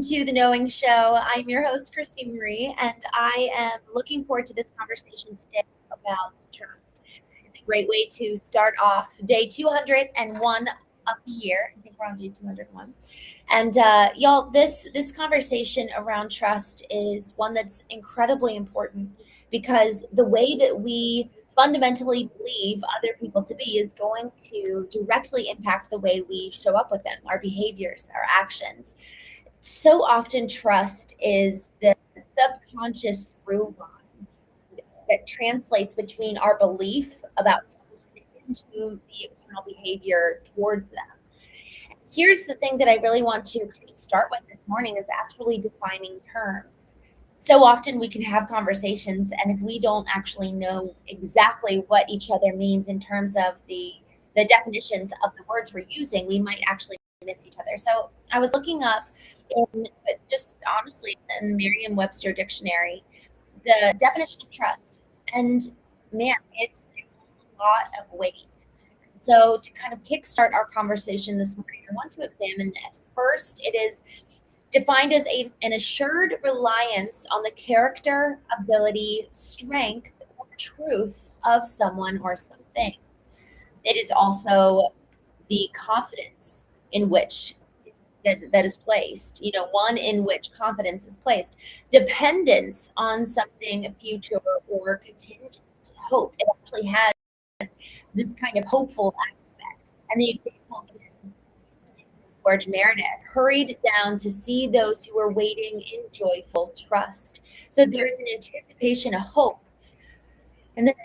To the Knowing Show. I'm your host, Christene Marie, and I am looking forward to this conversation today about trust. It's a great way to start off day 201 of the year. I think we're on day 201. And y'all, this conversation around trust is one that's incredibly important because the way that we fundamentally believe other people to be is going to directly impact the way we show up with them, our behaviors, our actions. So often trust is the subconscious through line that translates between our belief about someone into the external behavior towards them. Here's the thing that I really want to kind of start with this morning is actually defining terms. So often we can have conversations, and if we don't actually know exactly what each other means in terms of the definitions of the words we're using, we might actually miss each other. So I was looking up in just honestly in the Merriam-Webster dictionary the definition of trust, and man, it's a lot of weight. So, to kind of kickstart our conversation this morning, I want to examine this. First, it is defined as an assured reliance on the character, ability, strength, or truth of someone or something. It is also the confidence in which that is placed, one in which confidence is placed, dependence on something future or contingent hope. It actually has this kind of hopeful aspect. And the example is George Meredith hurried down to see those who were waiting in joyful trust. So there's an anticipation, a hope. And then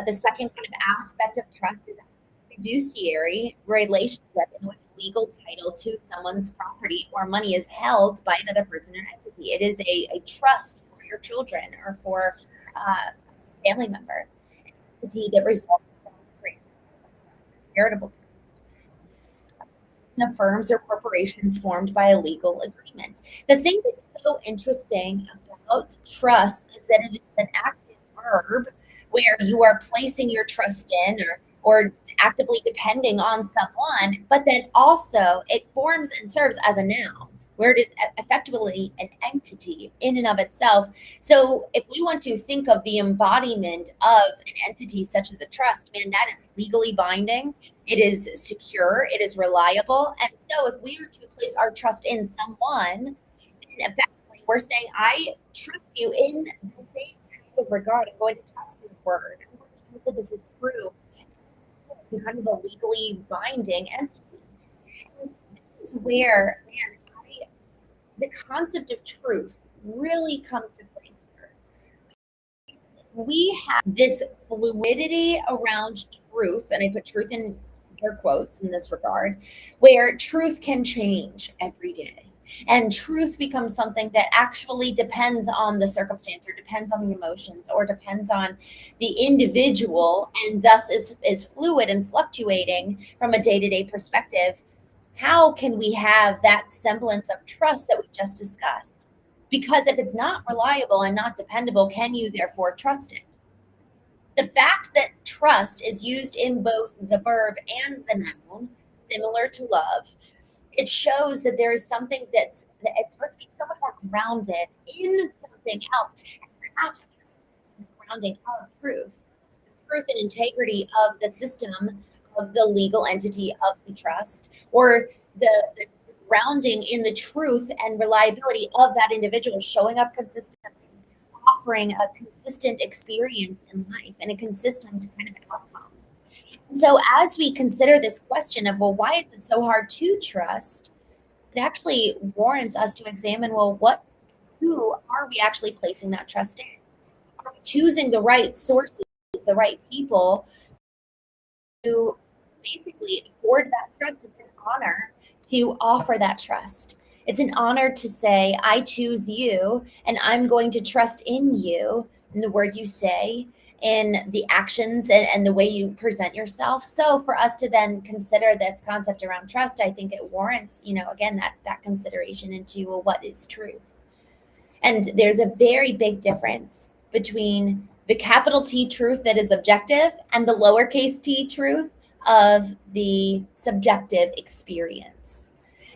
the second kind of aspect of trust is a fiduciary relationship in which legal title to someone's property or money is held by another person or entity. It is a trust for your children or for a family member. An entity that results from charitable firms or corporations formed by a legal agreement. The thing that's so interesting about trust is that it is an active verb where you are placing your trust in or actively depending on someone, but then also it forms and serves as a noun where it is effectively an entity in and of itself. So if we want to think of the embodiment of an entity such as a trust, man, that is legally binding. It is secure, it is reliable. And so if we are to place our trust in someone, then effectively we're saying, I trust you in the same type of regard. I'm going to trust your word. I'm going to trust that this is true. Kind of a legally binding entity. And this is where, man, the concept of truth really comes to play here. We have this fluidity around truth, and I put truth in air quotes in this regard, where truth can change every day. And truth becomes something that actually depends on the circumstance or depends on the emotions or depends on the individual and thus is fluid and fluctuating from a day-to-day perspective. How can we have that semblance of trust that we just discussed? Because if it's not reliable and not dependable, can you therefore trust it? The fact that trust is used in both the verb and the noun, similar to love, it shows that there is something it's supposed to be so much more grounded in something else, and perhaps the grounding of truth and integrity of the system of the legal entity of the trust, or the grounding in the truth and reliability of that individual showing up consistently, offering a consistent experience in life and a consistent kind of outcome. And so as we consider this question of, well, why is it so hard to trust? It actually warrants us to examine, well, who are we actually placing that trust in? Are we choosing the right sources, the right people to basically afford that trust? It's an honor to offer that trust. It's an honor to say, I choose you and I'm going to trust in you, in the words you say, in the actions and the way you present yourself. So for us to then consider this concept around trust, I think it warrants, again, that consideration into, well, what is truth? And there's a very big difference between the capital T truth that is objective and the lowercase t truth of the subjective experience.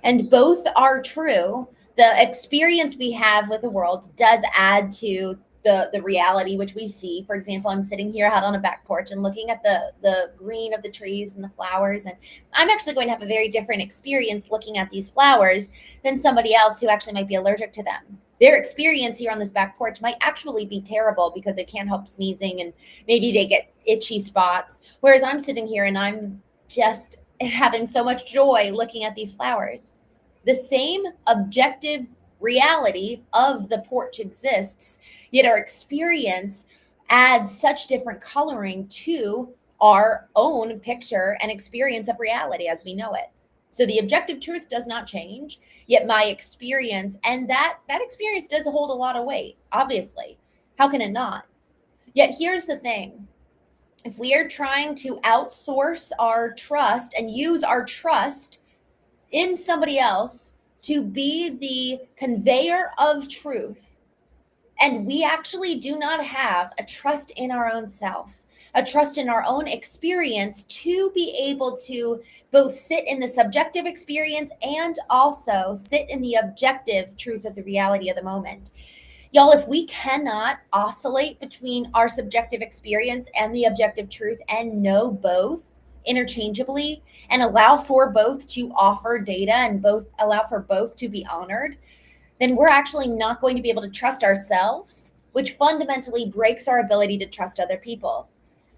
And both are true, The experience we have with the world does add to the reality which we see. For example, I'm sitting here out on a back porch and looking at the green of the trees and the flowers, and I'm actually going to have a very different experience looking at these flowers than somebody else who actually might be allergic to them. Their experience here on this back porch might actually be terrible because they can't help sneezing and maybe they get itchy spots, whereas I'm sitting here and I'm just having so much joy looking at these flowers. The same objective reality of the porch exists, yet our experience adds such different coloring to our own picture and experience of reality as we know it. So the objective truth does not change, yet my experience, and that experience does hold a lot of weight, obviously. How can it not? Yet here's the thing. If we are trying to outsource our trust and use our trust in somebody else to be the conveyor of truth, and we actually do not have a trust in our own self, a trust in our own experience to be able to both sit in the subjective experience and also sit in the objective truth of the reality of the moment. Y'all, if we cannot oscillate between our subjective experience and the objective truth and know both interchangeably and allow for both to offer data and both allow for both to be honored, then we're actually not going to be able to trust ourselves, which fundamentally breaks our ability to trust other people.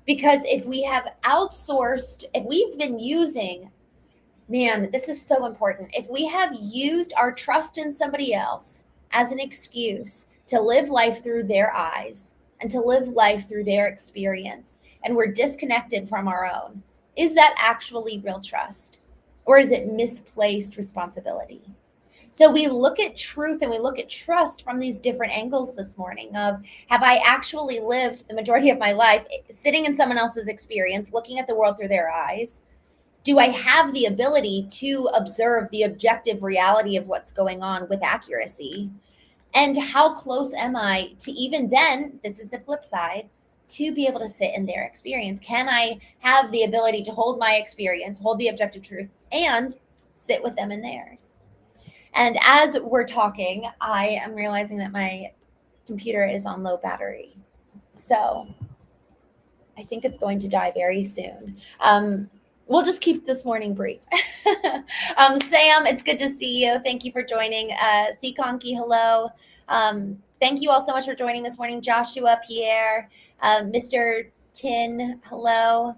Because if we have outsourced, if we've been using, man, this is so important. If we have used our trust in somebody else as an excuse to live life through their eyes and to live life through their experience, and we're disconnected from our own, is that actually real trust? Or is it misplaced responsibility? So we look at truth and we look at trust from these different angles this morning of, have I actually lived the majority of my life sitting in someone else's experience, looking at the world through their eyes? Do I have the ability to observe the objective reality of what's going on with accuracy? And how close am I to, even then, this is the flip side, to be able to sit in their experience? Can I have the ability to hold my experience, hold the objective truth, and sit with them in theirs? And as we're talking, I am realizing that my computer is on low battery. So I think it's going to die very soon. We'll just keep this morning brief. Sam, it's good to see you. Thank you for joining. C. Conky, hello. Thank you all so much for joining this morning. Joshua, Pierre, Mr. Tin, hello.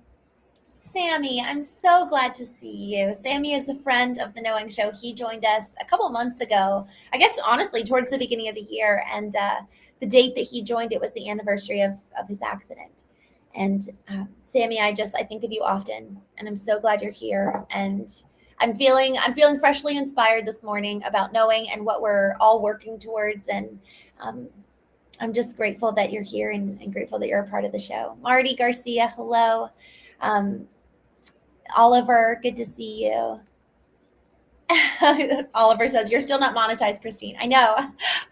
Sammy, I'm so glad to see you. Sammy is a friend of the Knowing Show. He joined us a couple months ago, I guess, honestly, towards the beginning of the year. And the date that he joined, it was the anniversary of his accident. And Sammy, I think of you often, and I'm so glad you're here. And I'm feeling freshly inspired this morning about knowing and what we're all working towards. And I'm just grateful that you're here and grateful that you're a part of the show. Marty Garcia, hello. Oliver, good to see you. Oliver says, you're still not monetized, Christine. I know.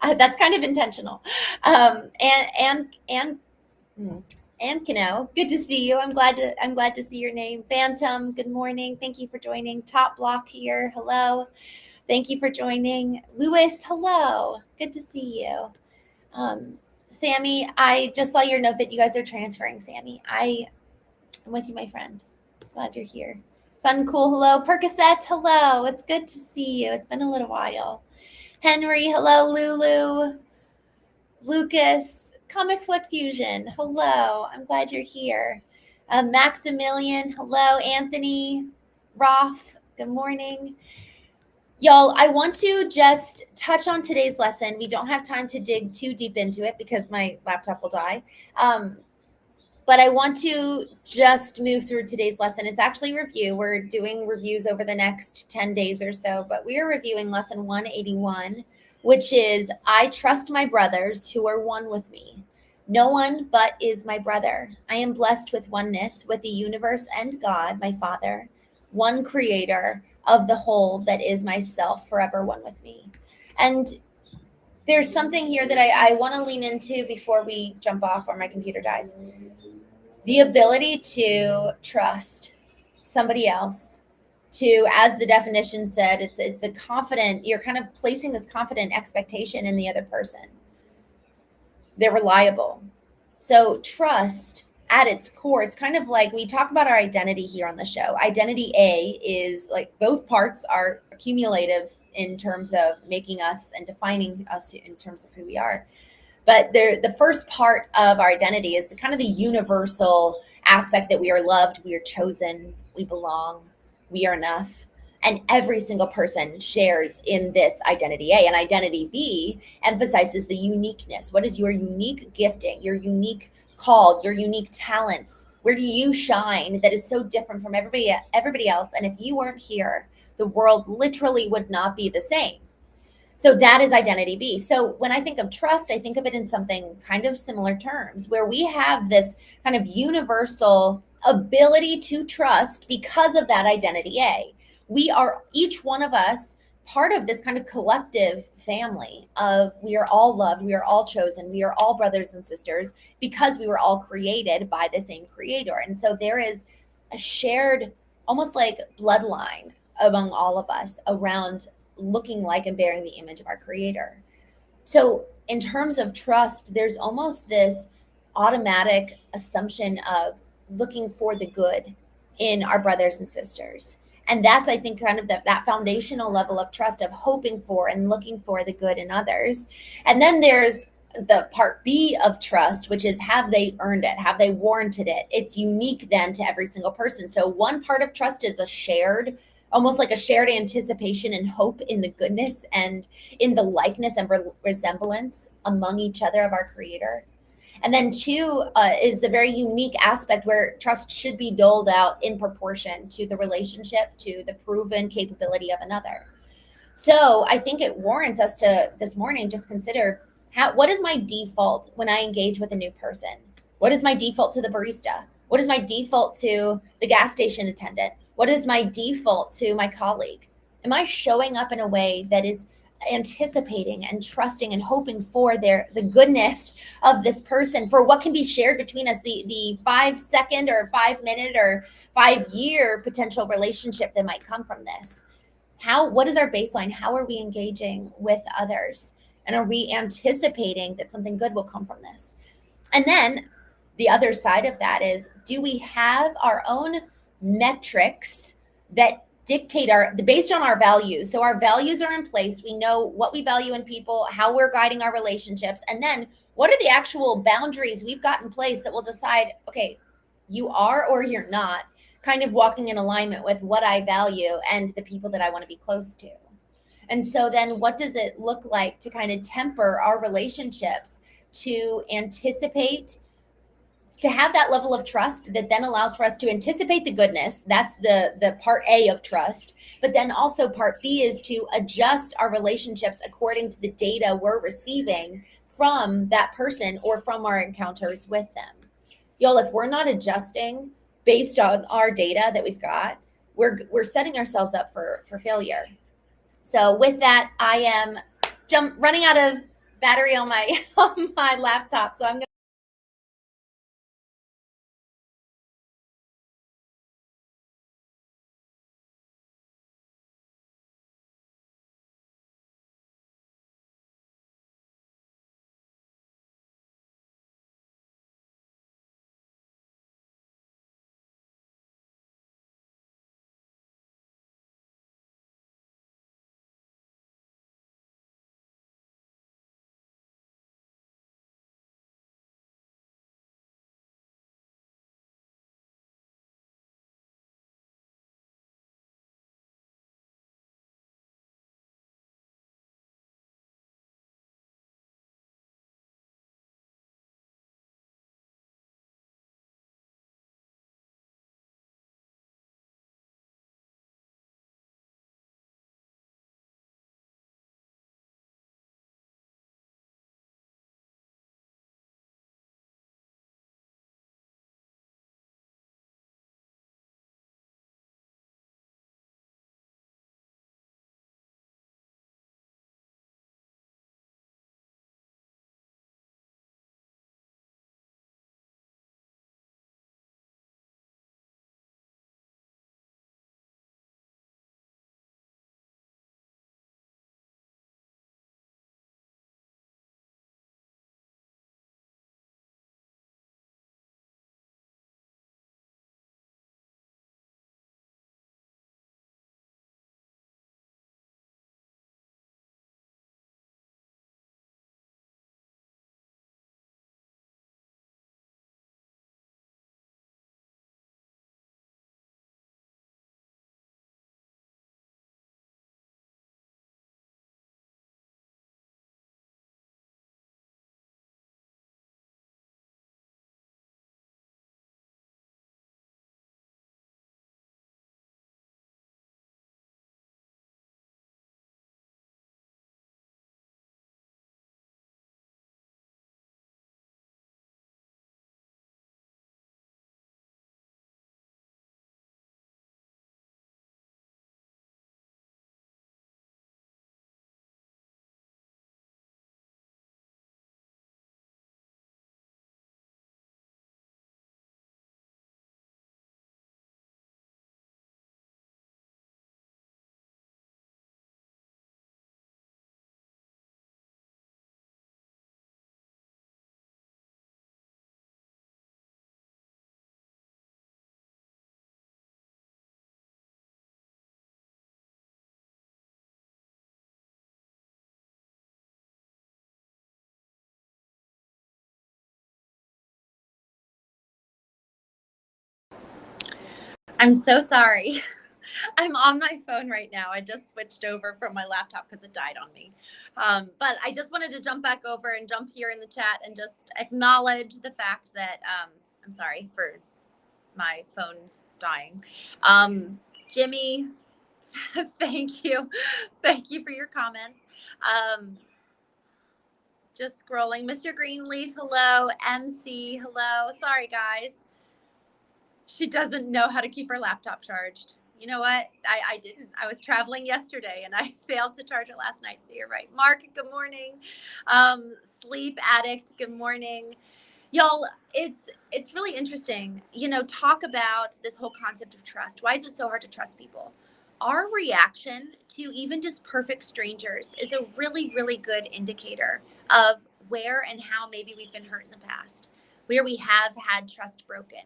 That's kind of intentional. And Kano, good to see you. I'm glad to see your name. Phantom, good morning. Thank you for joining. Top Block here. Hello. Thank you for joining. Lewis, hello. Good to see you. Sammy, I just saw your note that you guys are transferring, Sammy. I'm with you, my friend. Glad you're here. Fun, cool, hello. Percocet, hello. It's good to see you. It's been a little while. Henry, hello. Lulu. Lucas, Comic Flick Fusion, hello. I'm glad you're here. Maximilian, hello. Anthony, Roth, good morning. Y'all, I want to just touch on today's lesson. We don't have time to dig too deep into it because my laptop will die. But I want to just move through today's lesson. It's actually review. We're doing reviews over the next 10 days or so, but we are reviewing lesson 181, which is, I trust my brothers who are one with me. No one but is my brother. I am blessed with oneness with the universe and God, my Father, one creator of the whole that is myself, forever one with me. And there's something here that I want to lean into before we jump off or my computer dies. The ability to trust somebody else to, as the definition said, it's the confident, you're kind of placing this confident expectation in the other person. They're reliable. So trust at its core, it's kind of like we talk about our identity here on the show. Identity A is like both parts are accumulative in terms of making us and defining us in terms of who we are. But the first part of our identity is the kind of the universal aspect that we are loved, we are chosen, we belong, we are enough. And every single person shares in this identity A. And identity B emphasizes the uniqueness. What is your unique gifting, your unique call, your unique talents? Where do you shine that is so different from everybody else? And if you weren't here, the world literally would not be the same. So that is identity B. So when I think of trust, I think of it in something kind of similar terms where we have this kind of universal ability to trust because of that identity A. We are, each one of us, part of this kind of collective family of we are all loved, we are all chosen, we are all brothers and sisters because we were all created by the same creator. And so there is a shared, almost like bloodline among all of us around looking like and bearing the image of our creator. So, in terms of trust, there's almost this automatic assumption of looking for the good in our brothers and sisters. And that's, I think, kind of that foundational level of trust of hoping for and looking for the good in others. And then there's the part B of trust, which is have they earned it? Have they warranted it? It's unique then to every single person. So, one part of trust is a shared, almost like a shared anticipation and hope in the goodness and in the likeness and resemblance among each other of our creator. And then two is the very unique aspect where trust should be doled out in proportion to the relationship, to the proven capability of another. So I think it warrants us to this morning just consider what is my default when I engage with a new person? What is my default to the barista? What is my default to the gas station attendant? What is my default to my colleague? Am I showing up in a way that is anticipating and trusting and hoping for the goodness of this person, for what can be shared between us, the 5 second or 5 minute or 5 year potential relationship that might come from this? What is our baseline? How are we engaging with others? And are we anticipating that something good will come from this? And then the other side of that is, do we have our own metrics that dictate based on our values? So our values are in place. We know what we value in people, how we're guiding our relationships. And then what are the actual boundaries we've got in place that will decide, okay, you are or you're not kind of walking in alignment with what I value and the people that I want to be close to. And so then what does it look like to kind of temper our relationships to anticipate, to have that level of trust that then allows for us to anticipate the goodness? That's the part A of trust. But then also part B is to adjust our relationships according to the data we're receiving from that person or from our encounters with them. Y'all, if we're not adjusting based on our data that we've got, we're setting ourselves up for failure. So with that, I am running out of battery on my on my laptop. So I'm going to I'm so sorry. I'm on my phone right now. I just switched over from my laptop because it died on me. But I just wanted to jump back over and jump here in the chat and just acknowledge the fact that I'm sorry for my phone dying. Jimmy, thank you. Thank you for your comments. Just scrolling. Mr. Greenleaf, hello. MC, hello. Sorry, guys. She doesn't know how to keep her laptop charged. You know what? I didn't. I was traveling yesterday and I failed to charge it last night. So you're right. Mark, good morning. Sleep addict, good morning. Y'all, it's really interesting. Talk about this whole concept of trust. Why is it so hard to trust people? Our reaction to even just perfect strangers is a really, really good indicator of where and how maybe we've been hurt in the past, where we have had trust broken.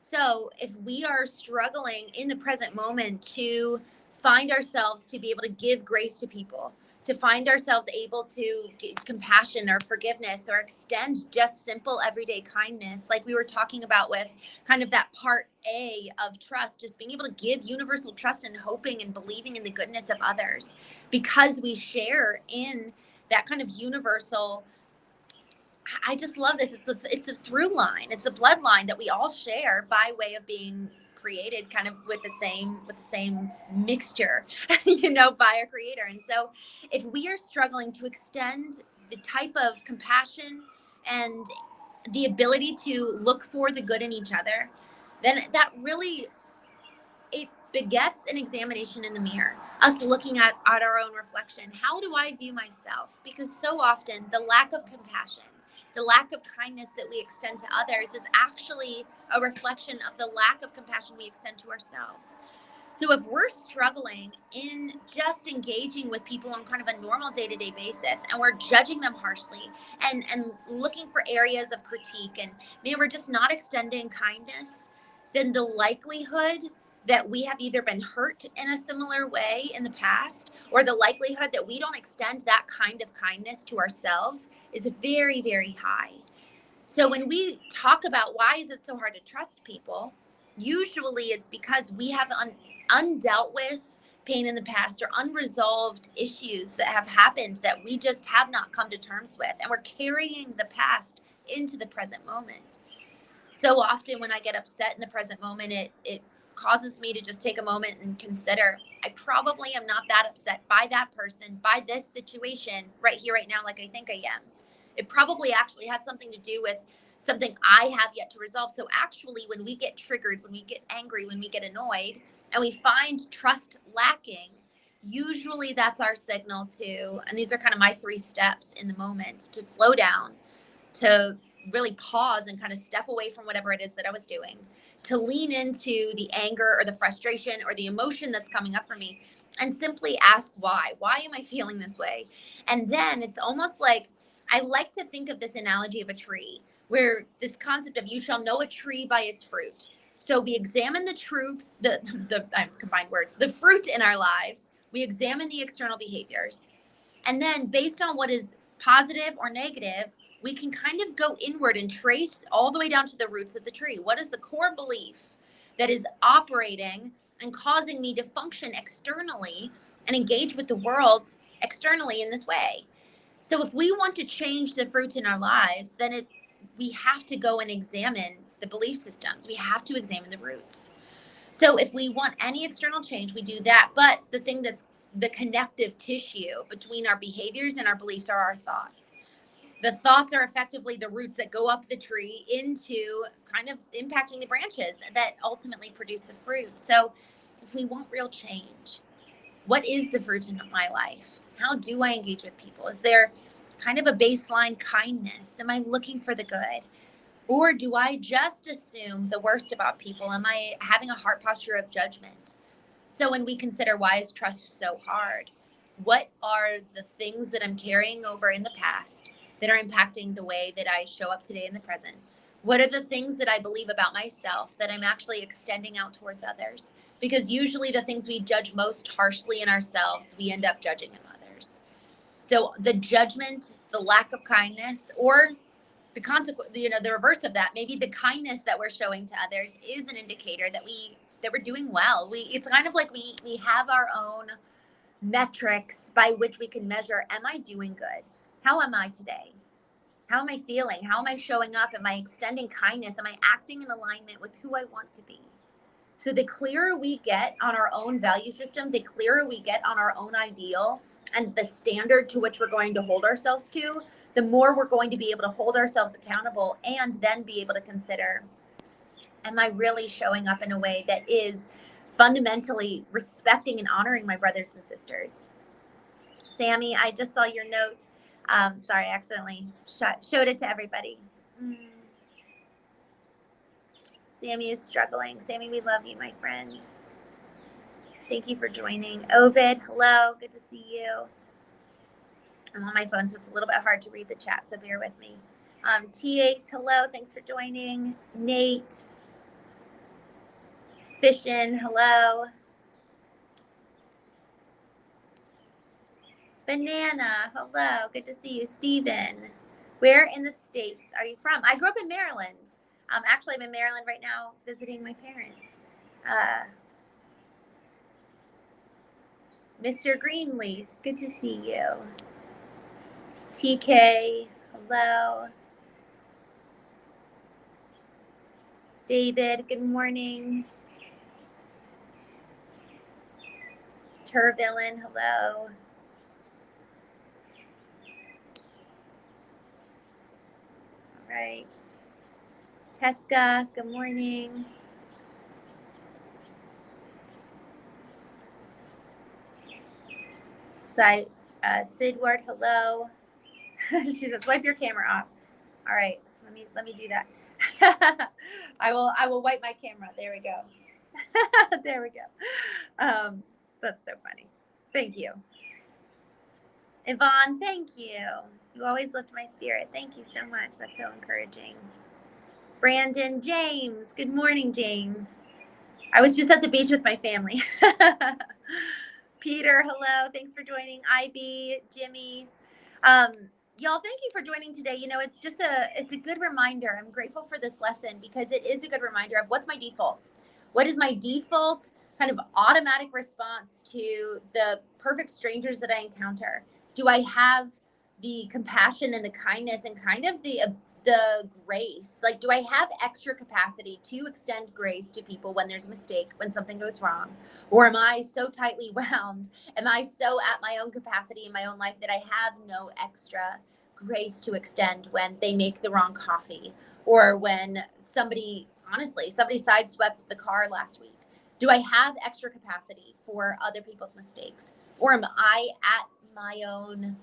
So if we are struggling in the present moment to find ourselves to be able to give grace to people, to find ourselves able to give compassion or forgiveness or extend just simple everyday kindness, like we were talking about with kind of that part A of trust, just being able to give universal trust and hoping and believing in the goodness of others because we share in that kind of universal. I just love this. It's a through line. It's a bloodline that we all share by way of being created kind of with the same mixture, by a creator. And so if we are struggling to extend the type of compassion and the ability to look for the good in each other, then that really, it begets an examination in the mirror, us looking at our own reflection. How do I view myself? Because so often the lack of compassion, the lack of kindness that we extend to others is actually a reflection of the lack of compassion we extend to ourselves. So if we're struggling in just engaging with people on kind of a normal day-to-day basis and we're judging them harshly and looking for areas of critique and maybe we're just not extending kindness, then the likelihood that we have either been hurt in a similar way in the past or the likelihood that we don't extend that kind of kindness to ourselves is very, very high. So when we talk about why is it so hard to trust people, usually it's because we have undealt with pain in the past or unresolved issues that have happened that we just have not come to terms with. And we're carrying the past into the present moment. So often when I get upset in the present moment, it causes me to just take a moment and consider, I probably am not that upset by that person, by this situation right here, right now, like I think I am. It probably actually has something to do with something I have yet to resolve. So actually, when we get triggered, when we get angry, when we get annoyed, and we find trust lacking, usually that's our signal to, and these are kind of my 3 steps in the moment, to slow down, to really pause and kind of step away from whatever it is that I was doing, to lean into the anger or the frustration or the emotion that's coming up for me and simply ask why. Why am I feeling this way? And then it's almost like, I like to think of this analogy of a tree, where this concept of you shall know a tree by its fruit. So we examine the truth, the combined words, the fruit in our lives. We examine the external behaviors. And then based on what is positive or negative, we can kind of go inward and trace all the way down to the roots of the tree. What is the core belief that is operating and causing me to function externally and engage with the world externally in this way? So if we want to change the fruits in our lives, then we have to go and examine the belief systems. We have to examine the roots. So if we want any external change, we do that. But the thing that's the connective tissue between our behaviors and our beliefs are our thoughts. The thoughts are effectively the roots that go up the tree into kind of impacting the branches that ultimately produce the fruit. So if we want real change, what is the fruit in my life? How do I engage with people? Is there kind of a baseline kindness? Am I looking for the good? Or do I just assume the worst about people? Am I having a heart posture of judgment? So when we consider why is trust so hard, what are the things that I'm carrying over in the past that are impacting the way that I show up today in the present? What are the things that I believe about myself that I'm actually extending out towards others? Because usually the things we judge most harshly in ourselves, we end up judging in others. So the judgment, the lack of kindness, or the reverse of that, maybe the kindness that we're showing to others is an indicator that we that we're doing well. It's kind of like we have our own metrics by which we can measure, am I doing good? How am I today? How am I feeling? How am I showing up? Am I extending kindness? Am I acting in alignment with who I want to be? So the clearer we get on our own value system, the clearer we get on our own ideal and the standard to which we're going to hold ourselves to, the more we're going to be able to hold ourselves accountable and then be able to consider, am I really showing up in a way that is fundamentally respecting and honoring my brothers and sisters? Sammy, I just saw your note. Sorry, I accidentally showed it to everybody. Sammy is struggling. Sammy, we love you, my friend. Thank you for joining. Ovid, hello. Good to see you. I'm on my phone, so it's a little bit hard to read the chat, so bear with me. T8, hello. Thanks for joining. Nate. Fishin, hello. Banana, hello. Good to see you. Steven, where in the States are you from? I grew up in Maryland. Actually, I'm in Maryland right now visiting my parents. Mr. Greenleaf, good to see you. TK, hello. David, good morning. Turvillain, hello. All right. Teska, good morning. Sidward, hello. She says, wipe your camera off. All right, let me do that. I will wipe my camera. There we go. There we go. That's so funny. Thank you. Yvonne, thank you. You always lift my spirit. Thank you so much. That's so encouraging. Brandon, James. Good morning, James. I was just at the beach with my family. Peter, hello. Thanks for joining. IB, Jimmy. Y'all, thank you for joining today. You know, it's a good reminder. I'm grateful for this lesson because it is a good reminder of what's my default. What is my default kind of automatic response to the perfect strangers that I encounter? Do I have the compassion and the kindness and kind of the grace? Like, do I have extra capacity to extend grace to people when there's a mistake, when something goes wrong? Or am I so tightly wound? Am I so at my own capacity in my own life that I have no extra grace to extend when they make the wrong coffee? Or when somebody sideswept the car last week? Do I have extra capacity for other people's mistakes? Or am I at my own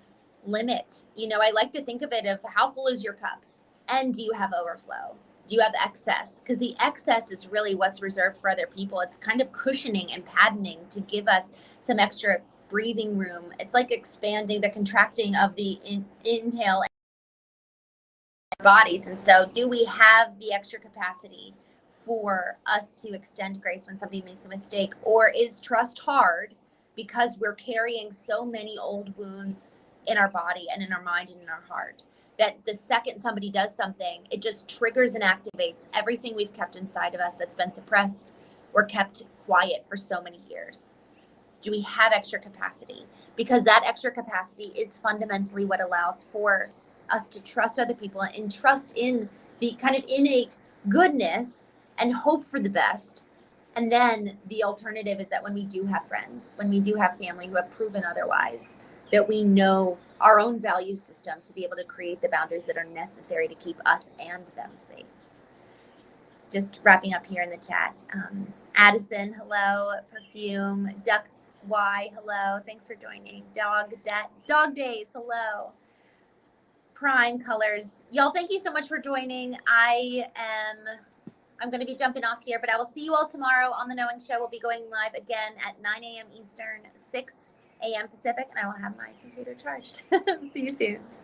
limit? You know, I like to think of it of how full is your cup? And do you have overflow? Do you have excess? Because the excess is really what's reserved for other people. It's kind of cushioning and patterning to give us some extra breathing room. It's like expanding the contracting of the inhale in our bodies. And so do we have the extra capacity for us to extend grace when somebody makes a mistake? Or is trust hard because we're carrying so many old wounds in our body and in our mind and in our heart, that the second somebody does something, it just triggers and activates everything we've kept inside of us that's been suppressed or kept quiet for so many years? Do we have extra capacity? Because that extra capacity is fundamentally what allows for us to trust other people and trust in the kind of innate goodness and hope for the best. And then the alternative is that when we do have friends, when we do have family who have proven otherwise, that we know our own value system to be able to create the boundaries that are necessary to keep us and them safe. Just wrapping up here in the chat. Addison, hello. Perfume. Ducks Y, hello. Thanks for joining. Dog Days, hello. Prime Colors. Y'all, thank you so much for joining. I'm going to be jumping off here, but I will see you all tomorrow on The Knowing Show. We'll be going live again at 9 a.m. Eastern, 6 a.m. Pacific, and I will have my computer charged. See you soon.